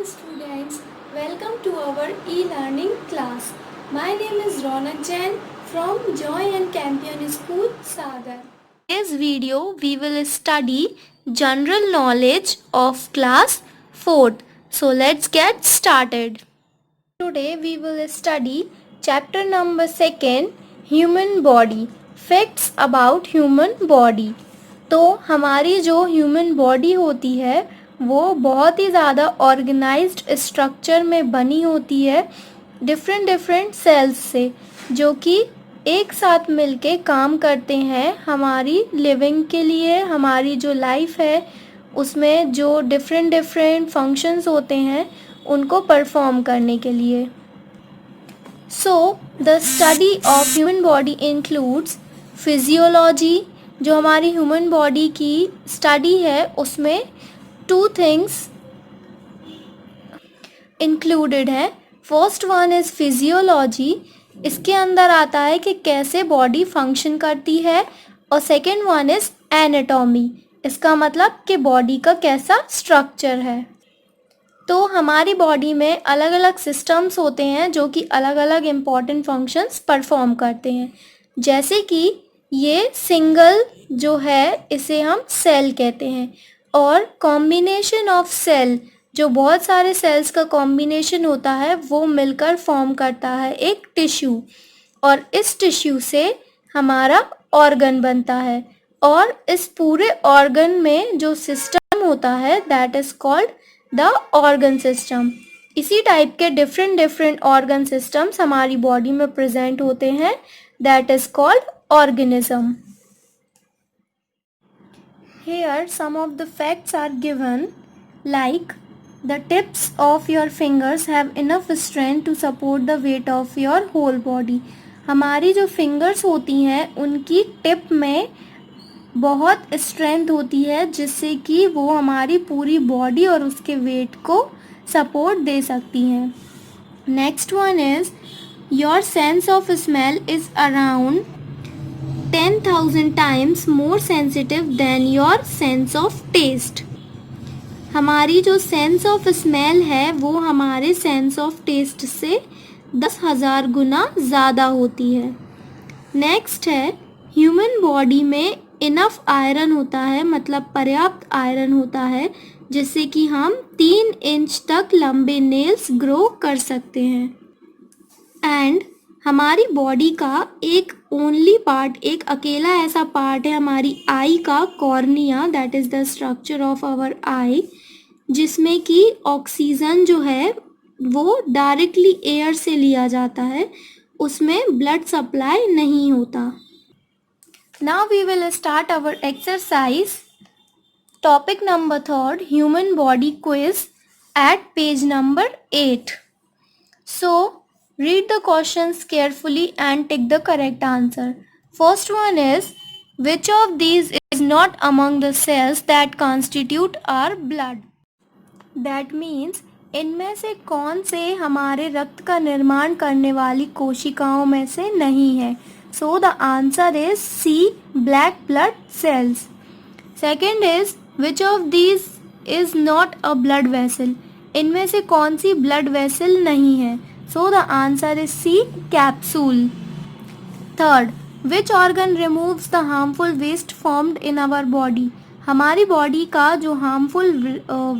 students, welcome to our e-learning class. My name is Ronak Jain from Joy and Campion School, Sagar. In this video, we will study general knowledge of class 4th. So let's get started. Today we will study chapter number 2, Human Body. Facts about Human Body. तो हमारी जो human body होती है वो बहुत ही ज़्यादा organised structure में बनी होती है डिफरेंट सेल्स से, जो कि एक साथ मिलके काम करते हैं हमारी लिविंग के लिए। हमारी जो लाइफ है उसमें जो डिफरेंट फंक्शंस होते हैं उनको परफॉर्म करने के लिए। So the study of human body includes physiology. जो हमारी ह्यूमन बॉडी की स्टडी है उसमें 2 थिंग्स इंक्लूडेड है। फर्स्ट वन इज़ फिजियोलॉजी, इसके अंदर आता है कि कैसे बॉडी फंक्शन करती है, और सेकेंड वन इज़ एनाटॉमी, इसका मतलब कि बॉडी का कैसा स्ट्रक्चर है। तो हमारी बॉडी में अलग अलग सिस्टम्स होते हैं जो कि अलग अलग इम्पॉर्टेंट फंक्शंस परफॉर्म करते हैं। जैसे कि ये सिंगल जो है इसे हम सेल कहते हैं, और कॉम्बिनेशन ऑफ सेल जो बहुत सारे सेल्स का कॉम्बिनेशन होता है वो मिलकर फॉर्म करता है एक टिश्यू, और इस टिश्यू से हमारा ऑर्गन बनता है, और इस पूरे ऑर्गन में जो सिस्टम होता है that is called the organ system. इसी टाइप के डिफरेंट ऑर्गन सिस्टम्स हमारी बॉडी में प्रेजेंट होते हैं, that is called organism. Here some of the facts are given, like the tips of your fingers have enough strength to support the weight of your whole body. हमारी जो fingers होती हैं उनकी tip में बहुत strength होती है जिससे कि वो हमारी पूरी बॉडी और उसके वेट को सपोर्ट दे सकती हैं। Next one is your sense of smell is around 10,000 times more sensitive than your sense of taste. हमारी जो सेंस ऑफ स्मेल है वो हमारे सेंस ऑफ टेस्ट से 10,000 गुना ज़्यादा होती है। नेक्स्ट है ह्यूमन बॉडी में इनफ आयरन होता है, मतलब पर्याप्त आयरन होता है जिससे कि हम 3 इंच तक लंबे नेल्स ग्रो कर सकते हैं। एंड हमारी बॉडी का एक ओनली पार्ट, एक अकेला ऐसा पार्ट है हमारी आई का, cornea, that is the structure of our eye, जिसमें कि ऑक्सीजन जो है वो डायरेक्टली एयर से लिया जाता है, उसमें ब्लड सप्लाई नहीं होता। Now we will start our exercise. Topic number 3, human body quiz at page number 8. So read the questions carefully and take the correct answer. First one is, which of these is not among the cells that constitute our blood? That means इनमें से कौन से हमारे रक्त का निर्माण करने वाली कोशिकाओं में से नहीं है? So the answer is C, black blood cells. Second is, which of these is not a blood vessel? इनमें से कौन सी blood vessel नहीं है? So the answer is C, capsule. Third, which organ removes the harmful waste formed in our body? हमारी body का जो harmful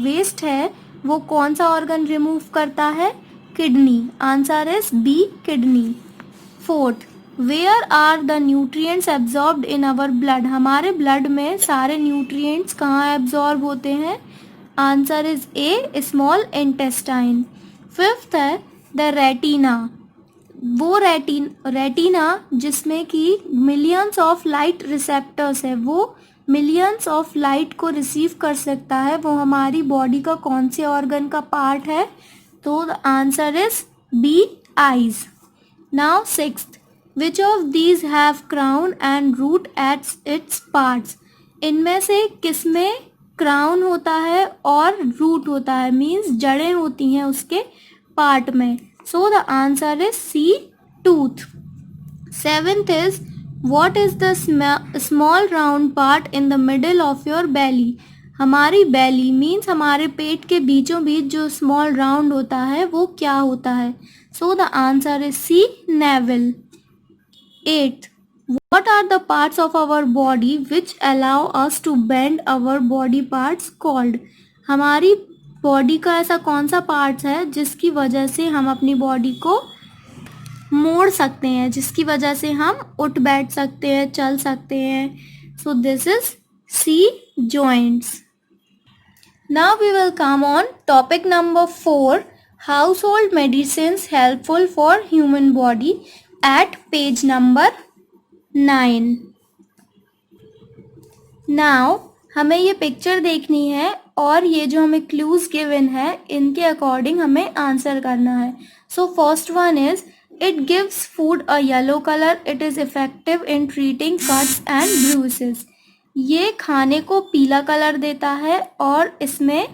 waste है वो कौन सा ऑर्गन रिमूव करता है? Kidney. Answer is B, kidney. Fourth, where are the nutrients absorbed in our blood? हमारे ब्लड में सारे न्यूट्रिएंट्स कहाँ एब्जॉर्ब होते हैं? Answer is A, small intestine. Fifth है द रेटिना. वो रेटिना जिसमें कि मिलियंस ऑफ लाइट रिसेप्टर्स है, वो मिलियंस ऑफ लाइट को रिसीव कर सकता है, वो हमारी बॉडी का कौन से ऑर्गन का पार्ट है? तो the answer is B, eyes. Now sixth, which of these have crown and root at its parts? इनमें से किसमें क्राउन होता है और रूट होता है, मीन्स जड़ें होती हैं उसके पार्ट में? So the answer is C, tooth. Seventh is, what is the small round part in the middle of your belly? हमारी belly मीन्स हमारे पेट के बीचों बीच जो स्मॉल राउंड होता है वो क्या होता है? So the answer is C, navel. 8. What are the parts of our body which allow us to bend our body parts called? हमारी बॉडी का ऐसा कौन सा पार्ट्स है जिसकी वजह से हम अपनी बॉडी को मोड़ सकते हैं, जिसकी वजह से हम उठ बैठ सकते हैं, चल सकते हैं? So this is C, joints. Now we will come on topic number 4, household medicines helpful for human body, at page number 9. Now हमें ये पिक्चर देखनी है और ये जो हमें क्लूज गिवन है इनके अकॉर्डिंग हमें आंसर करना है. So first one is it gives food a yellow colour, it is effective in treating cuts and bruises. ये खाने को पीला कलर देता है और इसमें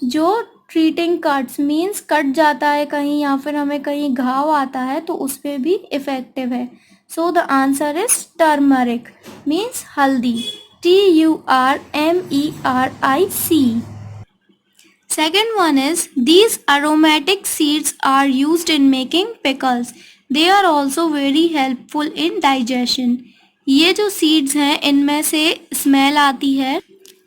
जो ट्रीटिंग कट्स मीन्स कट जाता है कहीं या फिर हमें कहीं घाव आता है तो उस पर भी इफेक्टिव है. So the answer is turmeric means हल्दी, TURMERIC. Second one is these aromatic seeds are used in making pickles. They are also very helpful in digestion. ये जो सीड्स हैं इनमें से स्मेल आती है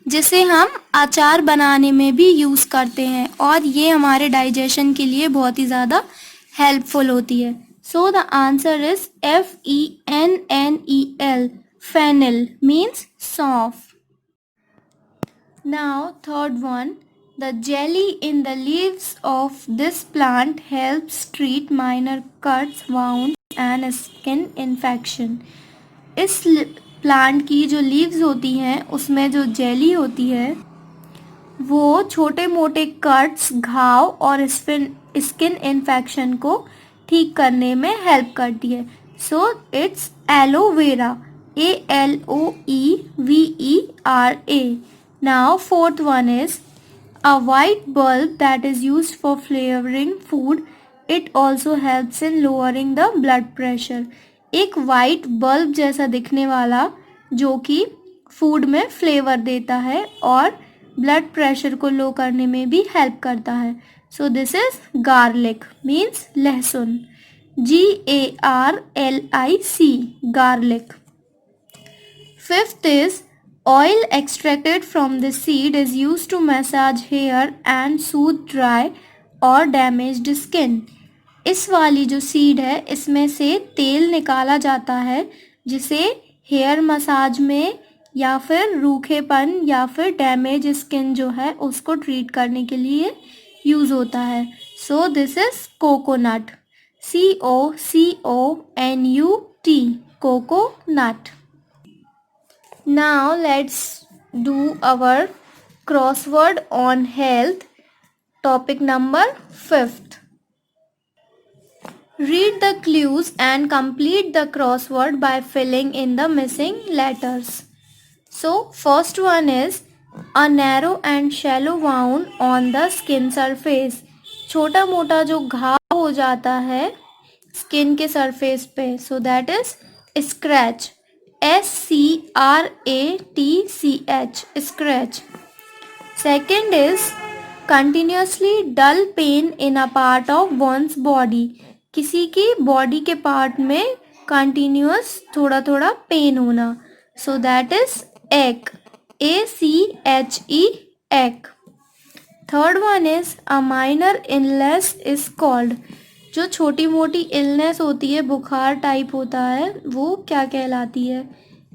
जिसे हम अचार बनाने में भी यूज़ करते हैं और ये हमारे डाइजेशन के लिए बहुत ही ज़्यादा हेल्पफुल होती है. So the answer is FENNEL. Fennel means सौंफ. Now third one, the jelly in the leaves of this plant helps treat minor cuts, wounds and skin infection. इस प्लांट की जो लीव्स होती हैं उसमें जो जेली होती है वो छोटे मोटे कट्स, घाव और स्किन इन्फेक्शन को ठीक करने में हेल्प करती है. So it's aloe vera, ALOEVERA. Now fourth one is a white bulb that is used for flavoring food. It also helps in lowering the blood pressure. एक white bulb जैसा दिखने वाला जो कि फूड में फ्लेवर देता है और ब्लड प्रेशर को लो करने में भी हेल्प करता है. सो दिस इज गार्लिक मीन्स लहसुन, GARLIC, garlic. Fifth is oil extracted from the seed is used to massage hair and soothe dry or damaged skin. इस वाली जो सीड है इसमें से तेल निकाला जाता है जिसे हेयर मसाज में या फिर रूखेपन या फिर डैमेज स्किन जो है उसको ट्रीट करने के लिए यूज़ होता है. सो this is coconut, COCONUT, coconut. Now let's do our crossword on health, topic number 5th. Read the clues and complete the crossword by filling in the missing letters. So first one is a narrow and shallow wound on the skin surface. छोटा मोटा जो घाव हो जाता है skin के surface पे, so that is scratch, SCRATCH, scratch. Second is continuously dull pain in a part of one's body. किसी की बॉडी के पार्ट में कंटिन्यूअस थोड़ा थोड़ा पेन होना, सो दैट इज एक, ACHE, एक. Third one is a minor illness is called. जो छोटी मोटी इलनेस होती है, बुखार टाइप होता है, वो क्या कहलाती है?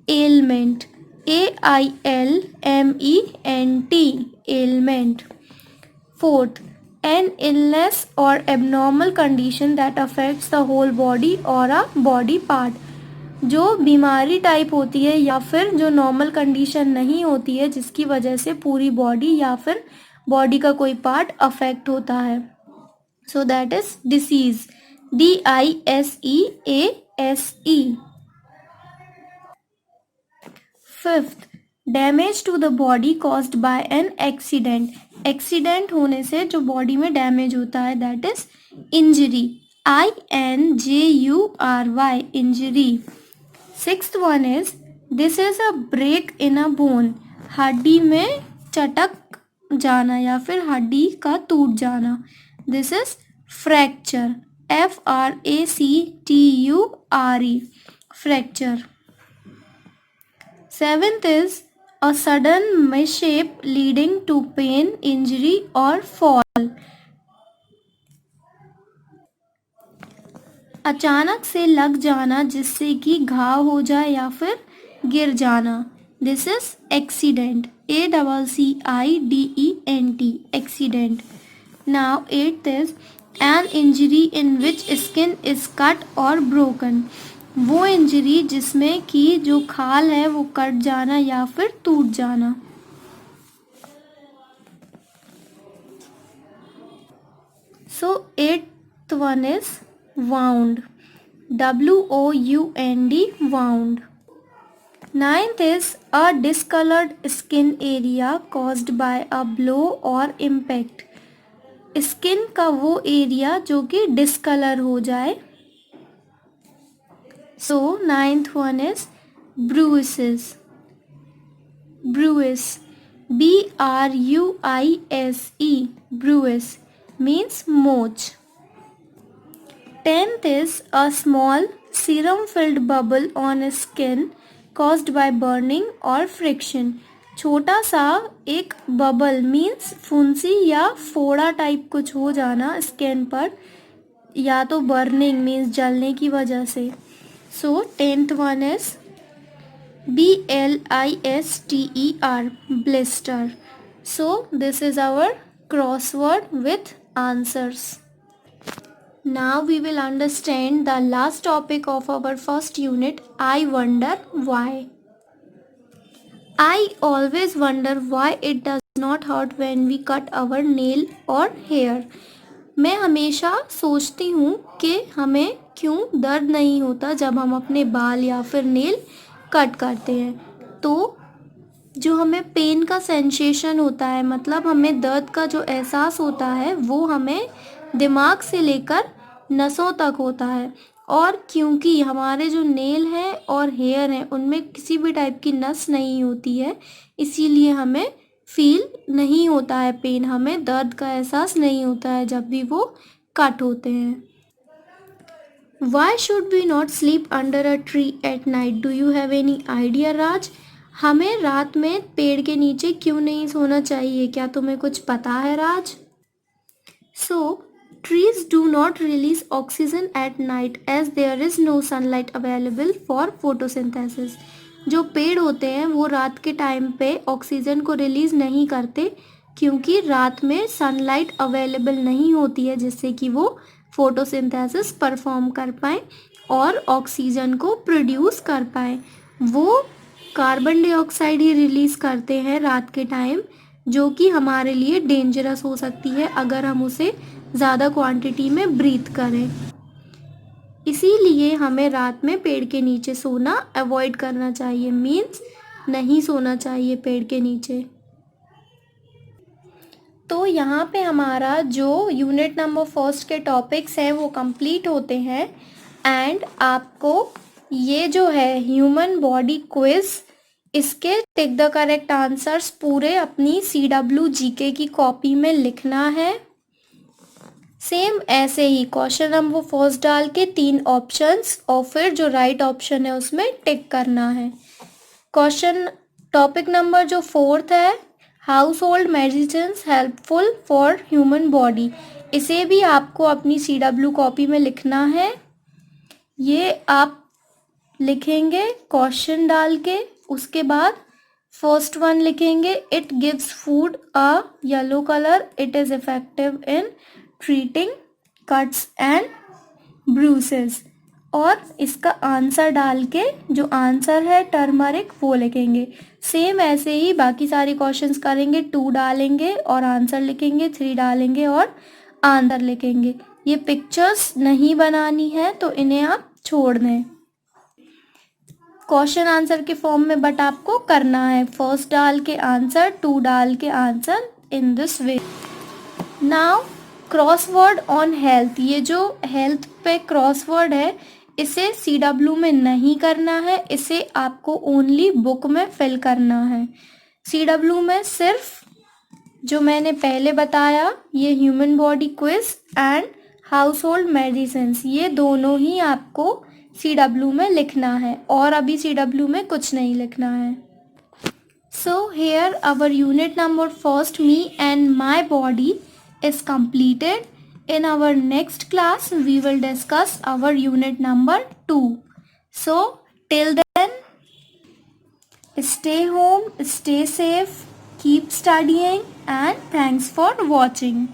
Ailment, AILMENT, ailment. Fourth, an illness और abnormal condition that affects the whole body और अ बॉडी पार्ट. जो बीमारी टाइप होती है या फिर जो नॉर्मल कंडीशन नहीं होती है जिसकी वजह से पूरी बॉडी या फिर बॉडी का कोई पार्ट अफेक्ट होता है, so that is disease, DISEASE. Fifth, damage to the body caused by an accident. Accident होने से जो बॉडी में डैमेज होता है that is injury, INJURY, injury. Sixth one is this is a break in a bone. हड्डी में चटक जाना या फिर हड्डी का टूट जाना, this is fracture, FRACTURE, fracture. Seventh is a sudden mishap leading to pain, injury or fall, अचानक से लग जाना जिससे कि घाव हो जाए या फिर गिर जाना, this is accident, ACCIDENT, accident. Now eighth is an injury in which skin is cut और ब्रोकन, वो इंजरी जिसमें कि जो खाल है वो कट जाना या फिर टूट जाना। सो eighth one is wound, WOUND, wound। Ninth is a discolored skin area caused by a blow or impact, skin का वो एरिया जो कि डिस्कलर हो जाए। So ninth one is bruises, bruise, BRUISE, bruise means मोच। Tenth is a small serum-filled bubble on skin caused by burning or friction, छोटा सा एक बबल मीन्स फुंसी या फोड़ा टाइप कुछ हो जाना स्किन पर, या तो बर्निंग मीन्स जलने की वजह से। So tenth one is BLISTER, blister। So this is our crossword with answers. Now we will understand the last topic of our first unit, I wonder why. I always wonder why it does not hurt when we cut our nail or hair. मैं हमेशा सोचती हूँ कि हमें क्यों दर्द नहीं होता जब हम अपने बाल या फिर नेल कट करते हैं। तो जो हमें पेन का सेंसेशन होता है, मतलब हमें दर्द का जो एहसास होता है, वो हमें दिमाग से लेकर नसों तक होता है। और क्योंकि हमारे जो नेल हैं और हेयर हैं उनमें किसी भी टाइप की नस नहीं होती है, इसीलिए हमें फील नहीं होता है पेन, हमें दर्द का एहसास नहीं होता है जब भी वो कट होते हैं। Why should we not sleep under a tree at night? Do you have any idea, राज? हमें रात में पेड़ के नीचे क्यों नहीं सोना चाहिए, क्या तुम्हें कुछ पता है राज? So, trees do not release oxygen at night as there is no sunlight available for photosynthesis. जो पेड़ होते हैं वो रात के टाइम पे ऑक्सीजन को रिलीज नहीं करते क्योंकि रात में सनलाइट अवेलेबल नहीं होती है जिससे कि वो फोटोसिंथेसिस परफॉर्म कर पाए और ऑक्सीजन को प्रोड्यूस कर पाए। वो कार्बन डाइऑक्साइड ही रिलीज करते हैं रात के टाइम, जो कि हमारे लिए डेंजरस हो सकती है अगर हम उसे ज़्यादा क्वांटिटी में ब्रीथ करें। इसीलिए हमें रात में पेड़ के नीचे सोना अवॉइड करना चाहिए, मीन्स नहीं सोना चाहिए पेड़ के नीचे। तो यहाँ पे हमारा जो यूनिट नंबर फर्स्ट के टॉपिक्स हैं वो कंप्लीट होते हैं। एंड आपको ये जो है ह्यूमन बॉडी क्विज, इसके टिक द करेक्ट आंसर्स पूरे अपनी CWGK की कॉपी में लिखना है। सेम ऐसे ही क्वेश्चन नंबर फर्स्ट डाल के 3 ऑप्शंस और फिर जो राइट ऑप्शन है उसमें टिक करना है। क्वेश्चन टॉपिक नंबर जो 4th है, house hold medicines helpful for human body, इसे भी आपको अपनी CW कॉपी में लिखना है। ये आप लिखेंगे क्वेश्चन डाल के, उसके बाद फर्स्ट वन लिखेंगे, it gives food a yellow colour, it is effective in treating cuts and bruises, और इसका आंसर डाल के जो आंसर है टर्मरिक वो लिखेंगे। सेम ऐसे ही बाकी सारे क्वेश्चंस करेंगे, 2 डालेंगे और आंसर लिखेंगे, 3 डालेंगे और आंसर लिखेंगे। ये पिक्चर्स नहीं बनानी है तो इन्हें आप छोड़ दें क्वेश्चन आंसर के फॉर्म में, बट आपको करना है फर्स्ट डाल के आंसर, 2 डाल के answer, in this way. Now crossword on health, ये जो हेल्थ पे क्रॉसवर्ड है इसे CW में नहीं करना है, इसे आपको ओनली बुक में फिल करना है। CW में सिर्फ जो मैंने पहले बताया, ये human body quiz and house hold medicines, ये दोनों ही आपको CW में लिखना है और अभी CW में कुछ नहीं लिखना है. So here our unit number first, me and my body, is completed. In our next class we will discuss our unit number 2. So till then, stay home, stay safe, keep studying, and thanks for watching.